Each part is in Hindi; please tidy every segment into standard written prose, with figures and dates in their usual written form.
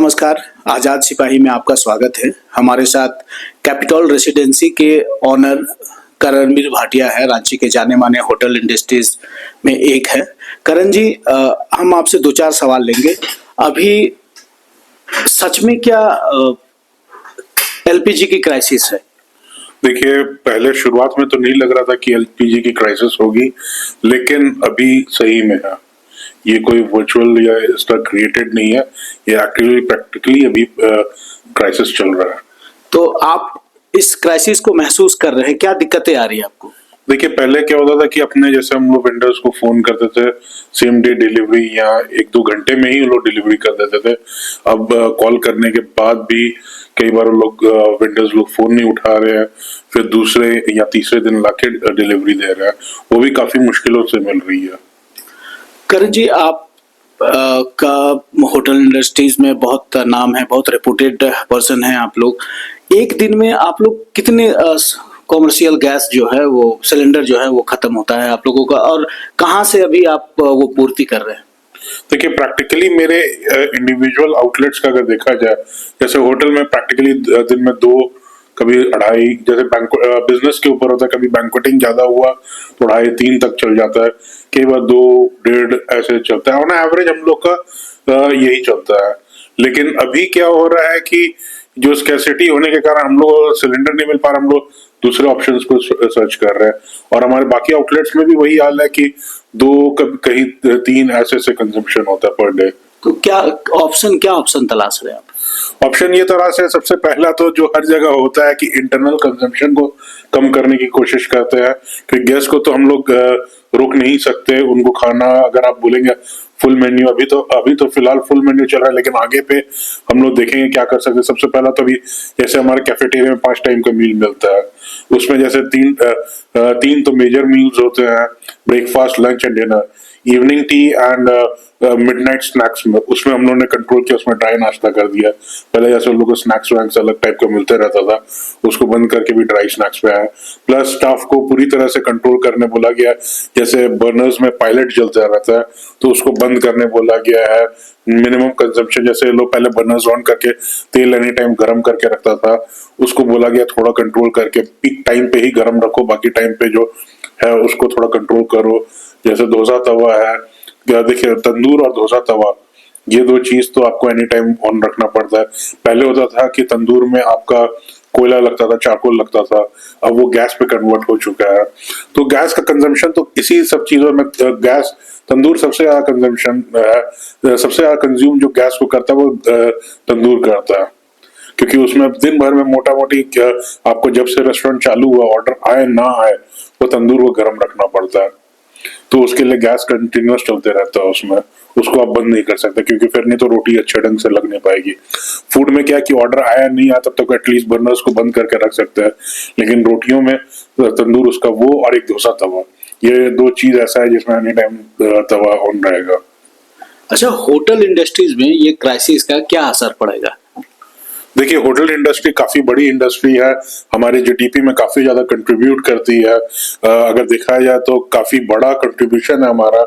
नमस्कार, आज़ाद सिपाही में आपका स्वागत है। हमारे साथ कैपिटॉल रेसिडेंसी के ऑनर करणवीर भाटिया है, रांची के जाने माने होटल इंडस्ट्रीज में एक है। करण जी, हम आपसे दो चार सवाल लेंगे। अभी सच में क्या एलपीजी की क्राइसिस है? देखिए, पहले शुरुआत में तो नहीं लग रहा था कि एलपीजी की क्राइसिस होगी, लेकिन अभी सही में है। ये कोई वर्चुअल या इसका क्रिएटेड नहीं है, ये एक्चुअली प्रैक्टिकली अभी क्राइसिस चल रहा है। तो आप इस क्राइसिस को महसूस कर रहे हैं, क्या दिक्कतें आ रही है आपको? देखिए, पहले क्या होता था कि अपने जैसे हम लोग वेंडर्स को फोन करते थे, सेम डे डिलीवरी या 1-2 घंटे में ही लोग डिलीवरी कर देते थे। अब कॉल करने के बाद भी कई बार लोग वेंडर्स लोग फोन नहीं उठा रहे हैं, फिर दूसरे या तीसरे दिन लाके डिलीवरी दे रहे हैं, वो भी काफी मुश्किलों से मिल रही है। करण जी, आप का होटल इंडस्ट्रीज में बहुत नाम है, बहुत रेपुटेड पर्सन है आप लोग। एक दिन में आप लोग कितने कॉमर्शियल गैस जो है वो सिलेंडर जो है वो खत्म होता है आप लोगों का, और कहाँ से अभी आप वो पूर्ति कर रहे हैं? देखिए, प्रैक्टिकली मेरे इंडिविजुअल आउटलेट्स का अगर देखा जाए, जैसे होटल में प्रैक्टिकली दिन में 2, कभी 2.5, जैसे बिजनेस के ऊपर होता है, कभी बैंक्वेटिंग ज्यादा हुआ तो 2.5-3 तक चल जाता है, कई बार 2-1.5 ऐसे चलता है। ऑन एवरेज हम लोग का यही चलता है। लेकिन अभी क्या हो रहा है कि जो स्कैर्सिटी होने के कारण हम लोग सिलेंडर नहीं मिल पा रहा, हम लोग दूसरे ऑप्शंस को सर्च कर रहे हैं, और हमारे बाकी आउटलेट्स में भी वही हाल है कि 2 कहीं 3 ऐसे कंजम्पशन होता है पर डे। तो क्या ऑप्शन तलाश रहे हैं आप? ऑप्शन ये तरह से, सबसे पहला तो जो हर जगह होता है कि इंटरनल कंजम्पशन को कम करने की कोशिश करते हैं, कि गैस को तो हम लोग रोक नहीं सकते। उनको खाना अगर आप बोलेंगे फुल मेन्यू, अभी तो फिलहाल फुल मेन्यू चल रहा है, लेकिन आगे पे हम लोग देखेंगे क्या कर सकते हैं। सबसे पहला तो अभी जैसे हमारे कैफेटेरिया में 5 टाइम का मील मिलता है, उसमें जैसे 3 तो मेजर मील्स होते हैं, breakfast, lunch and dinner, evening tea and midnight snacks में, उसमें हम लोगों ने कंट्रोल किया, उसमें ड्राई नाश्ता कर दिया। पहले जैसे उन लोगों को स्नैक्स वैक्स अलग टाइप का मिलते रहता था, उसको बंद करके भी ड्राई स्नैक्स पे आया। प्लस स्टाफ को पूरी तरह से कंट्रोल करने बोला गया, जैसे बर्नर्स में पायलट जलता रहता है तो उसको बंद करने बोला गया है। मिनिमम कंजम्पशन, जैसे लोग पहले बर्नर्स ऑन करके तेल एनी टाइम गर्म करके रखता था, उसको बोला गया थोड़ा कंट्रोल करके पीक टाइम पे ही गर्म रखो, बाकी टाइम पे जो है उसको थोड़ा कंट्रोल करो। जैसे डोसा तवा है, या देखिए तंदूर और डोसा तवा, ये 2 चीज तो आपको एनी टाइम ऑन रखना पड़ता है। पहले होता था कि तंदूर में आपका कोयला लगता था, चारकोल लगता था, अब वो गैस पे कन्वर्ट हो चुका है। तो गैस का कंजम्पशन तो इसी सब चीजों में, गैस तंदूर सबसे ज्यादा कंजम्पशन है, सबसे ज्यादा कंज्यूम जो गैस को करता है वो तंदूर करता है, क्योंकि उसमें दिन भर में मोटा मोटी आपको जब से रेस्टोरेंट चालू हुआ, ऑर्डर आए ना आए, वो तंदूर को गर्म रखना पड़ता है। तो उसके लिए गैस कंटिन्यूअस चलते रहता है उसमें, उसको आप बंद नहीं कर सकते, क्योंकि फिर नहीं तो रोटी अच्छे ढंग से लग नहीं पाएगी। फूड में क्या कि ऑर्डर आया नहीं आया तब तक एटलीस्ट बर्नर्स को बंद करके रख सकते हैं, लेकिन रोटियों में तंदूर उसका वो, और एक डोसा तवा, ये 2 चीज ऐसा है जिसमें एनी टाइम तवा ऑन रहेगा। अच्छा, होटल इंडस्ट्रीज में ये क्राइसिस का क्या असर पड़ेगा? देखिए, होटल इंडस्ट्री काफी बड़ी इंडस्ट्री है, हमारे जीडीपी में काफी ज्यादा कंट्रीब्यूट करती है। अगर देखा जाए तो काफी बड़ा कंट्रीब्यूशन है हमारा।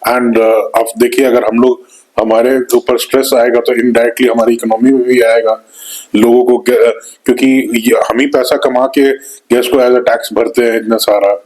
एंड अब देखिए, अगर हम लोग, हमारे ऊपर स्ट्रेस आएगा तो इनडायरेक्टली हमारी इकोनॉमी में भी आएगा। लोगों को, क्योंकि हम ही पैसा कमा के गैस को एज अ टैक्स भरते हैं इतना सारा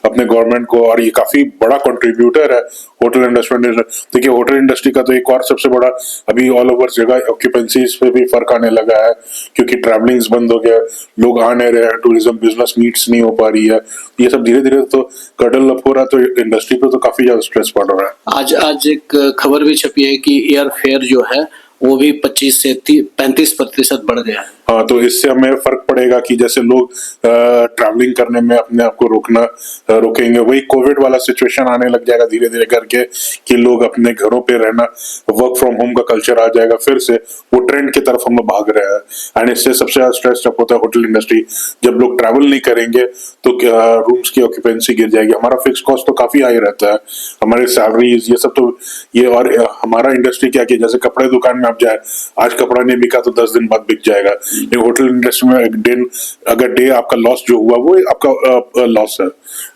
अपने गवर्नमेंट को, और ये काफी बड़ा कंट्रीब्यूटर है होटल इंडस्ट्री। देखिए, होटल इंडस्ट्री का तो एक और सबसे बड़ा अभी ऑल ओवर जगह ऑक्यूपेंसीज पे भी फर्क आने लगा है, क्योंकि ट्रैवलिंग्स बंद हो गया, लोग आ नहीं रहे हैं, टूरिज्म बिजनेस मीट्स नहीं हो पा रही है, ये सब धीरे धीरे तो कडल अप हो रहा है, तो इंडस्ट्री पे तो काफी ज्यादा स्ट्रेस पड़ रहा है। आज एक खबर भी छपी है कि एयर फेयर जो है वो भी 25 से 35% बढ़ गया है। हाँ, तो इससे हमें फर्क पड़ेगा कि जैसे लोग ट्रैवलिंग करने में अपने आप को रोकेंगे, वही कोविड वाला सिचुएशन आने लग जाएगा धीरे धीरे करके, कि लोग अपने घरों पे रहना, वर्क फ्रॉम होम का कल्चर आ जाएगा, फिर से वो ट्रेंड की तरफ हम लोग भाग रहे हैं। एंड इससे सबसे ज्यादा स्ट्रेस जब होता है होटल इंडस्ट्री, जब लोग ट्रैवल नहीं करेंगे तो रूम्स की ऑक्यूपेंसी गिर जाएगी, हमारा फिक्स कॉस्ट तो काफी हाई रहता है, हमारे सैलरीज ये सब तो ये, और हमारा इंडस्ट्री क्या कि जैसे कपड़े दुकान में आप जाए, आज कपड़ा नहीं बिका तो 10 दिन बाद बिक जाएगा। होटल इंडस्ट्री में एक दिन अगर डे आपका लॉस जो हुआ वो आपका लॉस है,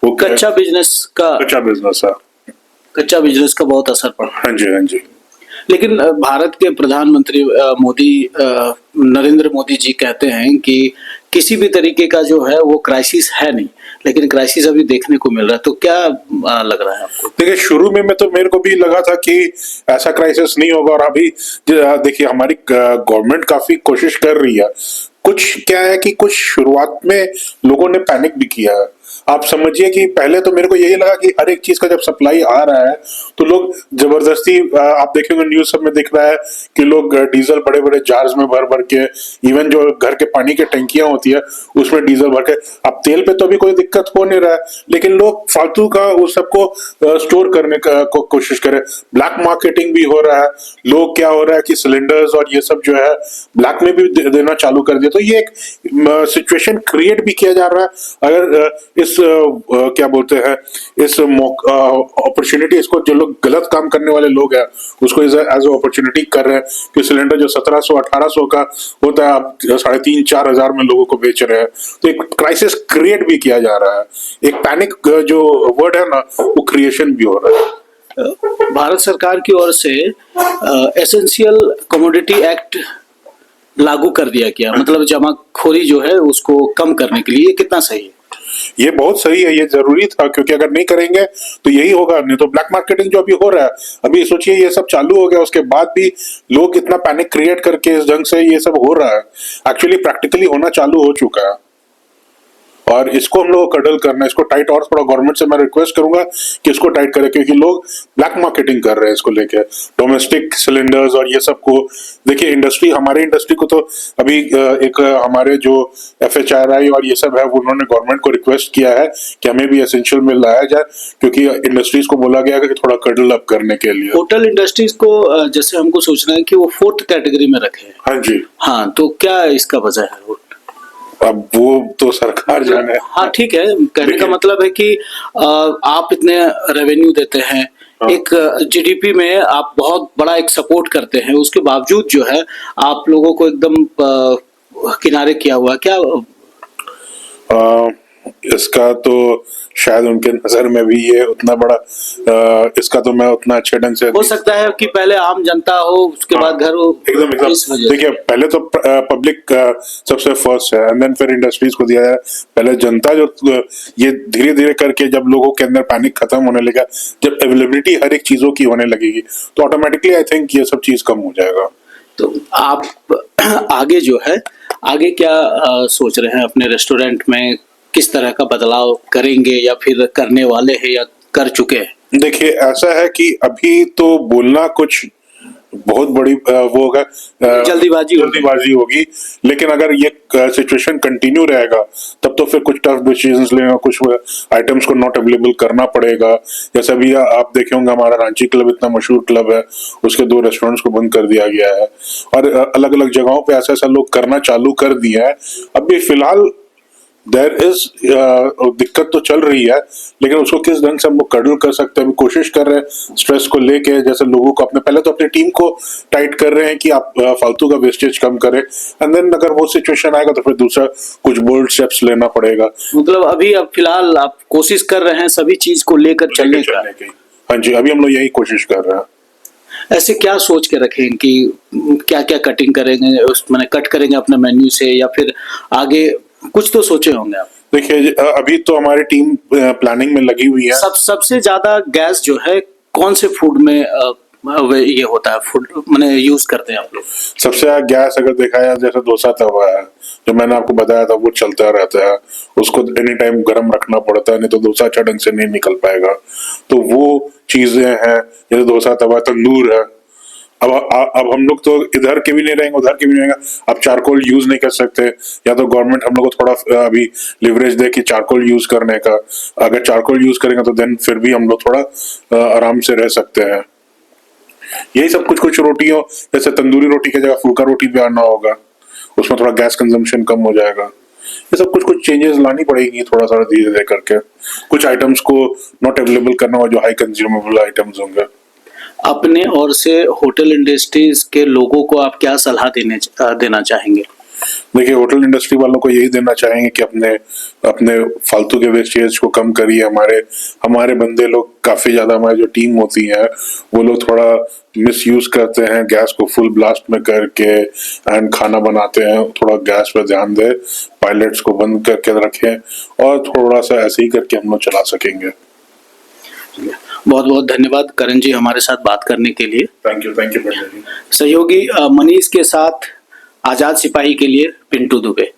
वो कच्चा बिजनेस का कच्चा बिजनेस है, कच्चा बिजनेस का बहुत असर पड़ा। हाँ जी, हाँ जी। लेकिन भारत के प्रधानमंत्री नरेंद्र मोदी जी कहते हैं कि किसी भी तरीके का जो है वो क्राइसिस है नहीं, लेकिन क्राइसिस अभी देखने को मिल रहा है। तो क्या लग रहा है आपको? देखिए, शुरू में तो मेरे को भी लगा था कि ऐसा क्राइसिस नहीं होगा, और अभी देखिए हमारी गवर्नमेंट काफी कोशिश कर रही है। कुछ क्या है कि कुछ शुरुआत में लोगों ने पैनिक भी किया है। आप समझिए कि पहले तो मेरे को यही लगा कि हर एक चीज का जब सप्लाई आ रहा है तो लोग जबरदस्ती, आप देखेंगे न्यूज सब में दिख रहा है कि लोग डीजल बड़े बड़े जार्स में भर भर के, इवन जो घर के पानी की टंकियां होती है उसमें डीजल भर के, अब तेल पे तो अभी कोई दिक्कत हो नहीं रहा है, लेकिन लोग फालतू का उस सबको स्टोर करने का कोशिश करें। ब्लैक मार्केटिंग भी हो रहा है। लोग क्या हो रहा है कि सिलेंडर्स और ये सब जो है ब्लैक में भी देना चालू कर दिया। तो ये एक सिचुएशन क्रिएट भी किया जा रहा है। अगर इस क्या बोलते हैं, इस अपॉर्चुनिटी, इसको जो लोग गलत काम करने वाले लोग हैं उसको एज अपॉर्चुनिटी कर रहे हैं कि सिलेंडर जो 1700-1800 का होता है आप 3500-4000 में लोगों को बेच रहे हैं। तो एक क्राइसिस क्रिएट भी किया जा रहा है। एक पैनिक जो वर्ड है ना, वो क्रिएशन भी हो रहा है। भारत सरकार की ओर से एसेंशियल कमोडिटी एक्ट लागू कर दिया गया, मतलब जमाखोरी जो है उसको कम करने के लिए। कितना सही है? ये बहुत सही है, ये जरूरी था, क्योंकि अगर नहीं करेंगे तो यही होगा। नहीं तो ब्लैक मार्केटिंग जो अभी हो रहा है, अभी सोचिए ये सब चालू हो गया, उसके बाद भी लोग इतना पैनिक क्रिएट करके इस ढंग से ये सब हो रहा है। एक्चुअली प्रैक्टिकली होना चालू हो चुका है और इसको हम लोग को कडल करना है, इसको टाइट। और थोड़ा गवर्नमेंट से मैं रिक्वेस्ट करूंगा कि इसको टाइट करे, क्योंकि लोग ब्लैक मार्केटिंग कर रहे हैं इसको लेके, डोमेस्टिक सिलेंडर्स और ये सब को। देखिए इंडस्ट्री, हमारे इंडस्ट्री को तो अभी एक हमारे जो FHRI और ये सब है, वो उन्होंने गवर्नमेंट को रिक्वेस्ट किया है कि हमें भी एसेंशियल में लाया जाए, क्योंकि इंडस्ट्रीज को बोला गया है कि थोड़ा कडल अप करने के लिए। होटल इंडस्ट्रीज को जैसे हमको सोचना है कि वो 4th कैटेगरी में रखे। हाँ जी। हाँ, तो क्या इसका वजह है? अब वो तो सरकार जाने। हाँ ठीक है, कहने का मतलब है कि आप इतने रेवेन्यू देते हैं, एक GDP में आप बहुत बड़ा एक सपोर्ट करते हैं, उसके बावजूद जो है आप लोगों को एकदम किनारे किया हुआ। क्या इसका तो शायद उनके नजर में भी ये उतना बड़ा, इसका तो मैं उतना अच्छे ढंग से हो सकता है कि पहले आम जनता हो, उसके बाद घर हो। एकदम देखिए, पहले तो पब्लिक सबसे फर्स्ट है, एंड देन फिर इंडस्ट्रीज को दिया जाए। पहले जनता जो ये धीरे धीरे करके जब लोगों के अंदर पैनिक खत्म होने लगा, जब अवेलेबिलिटी हर एक चीजों की होने लगेगी, तो ऑटोमेटिकली आई थिंक ये सब चीज कम हो जाएगा। तो आप आगे जो है, आगे क्या सोच रहे हैं अपने रेस्टोरेंट में? किस तरह का बदलाव करेंगे, या फिर करने वाले हैं, या कर चुके हैं? देखिए ऐसा है कि अभी तो बोलना कुछ बहुत बड़ी वो होगा, जल्दीबाजी होगी। लेकिन अगर ये सिचुएशन कंटिन्यू रहेगा तब तो फिर कुछ टफ डिसीजंस लेना, कुछ आइटम्स को नॉट अवेलेबल करना पड़ेगा। जैसे अभी आप देखे होंगे, हमारा रांची क्लब इतना मशहूर क्लब है, उसके 2 रेस्टोरेंट्स को बंद कर दिया गया है, और अलग अलग जगहों पे ऐसा ऐसा लोग करना चालू कर दिया है। अभी फिलहाल देयर इज दिक्कत तो चल रही है, लेकिन उसको किस ढंग से हम लोग कडल कर सकते हैं, कोशिश कर रहे हैं स्ट्रेस को लेके। जैसे लोगों को पहले तो अपनी टीम को टाइट कर रहे हैं कि आप फालतू का वेस्टेज कम करें, एंड देन अगर वो सिचुएशन आएगा तो फिर दूसरा कुछ बोल्ड स्टेप्स लेना पड़ेगा। मतलब अभी अब फिलहाल आप कोशिश कर रहे हैं सभी चीज को लेकर चलने की? हाँ जी, अभी हम लोग यही कोशिश कर रहे हैं। ऐसे क्या सोच के रखें कि क्या क्या कटिंग करेंगे, उस मैंने कट करेंगे अपने मेन्यू से, या फिर आगे कुछ तो सोचे होंगे आप? देखिए अभी तो हमारी टीम प्लानिंग में लगी हुई है। सबसे ज्यादा गैस जो है कौन से फूड में ये होता है, फूड मैंने यूज करते हैं आप लोग? सबसे ज्यादा गैस अगर देखा जाए, जैसे डोसा तवा है जो मैंने आपको बताया था, वो चलता रहता है, उसको एनी टाइम गर्म रखना पड़ता है, नहीं तो डोसा अच्छा ढंग से नहीं निकल पाएगा। तो वो चीजें हैं, जैसे डोसा तवा, तंदूर है। अब हम लोग तो इधर के भी नहीं रहेंगे, उधर के भी नहीं रहेंगे। आप चारकोल यूज नहीं कर सकते, या तो गवर्नमेंट हम लोग को थोड़ा अभी लिवरेज दे कि चारकोल यूज करने का। अगर चारकोल यूज करेंगे तो देन फिर भी हम लोग थोड़ा आराम से रह सकते हैं। यही सब कुछ रोटियों, जैसे तंदूरी रोटी की जगह फुल्का रोटी भी आना होगा, उसमें थोड़ा गैस कंजम्पशन कम हो जाएगा। ये सब कुछ चेंजेस लानी पड़ेगी थोड़ा सा धीरे धीरे करके। कुछ आइटम्स को नॉट अवेलेबल करना होगा जो हाई कंज्यूमेबल आइटम्स होंगे। अपने ओर से होटल इंडस्ट्रीज के लोगों को आप क्या सलाह देना चाहेंगे? देखिए, होटल इंडस्ट्री वालों को यही देना चाहेंगे कि अपने अपने फालतू के वेस्टेज को कम करिए। हमारे हमारे बंदे लोग काफी ज्यादा, हमारी जो टीम होती है वो लोग थोड़ा मिस यूज करते हैं गैस को फुल ब्लास्ट में करके एंड खाना बनाते हैं। थोड़ा गैस पे ध्यान दें, पायलट्स को बंद करके रखें और थोड़ा सा ऐसे ही करके हम लोग चला सकेंगे। बहुत बहुत धन्यवाद करण जी हमारे साथ बात करने के लिए। थैंक यू जी। सहयोगी मनीष के साथ आजाद सिपाही के लिए पिंटू दुबे।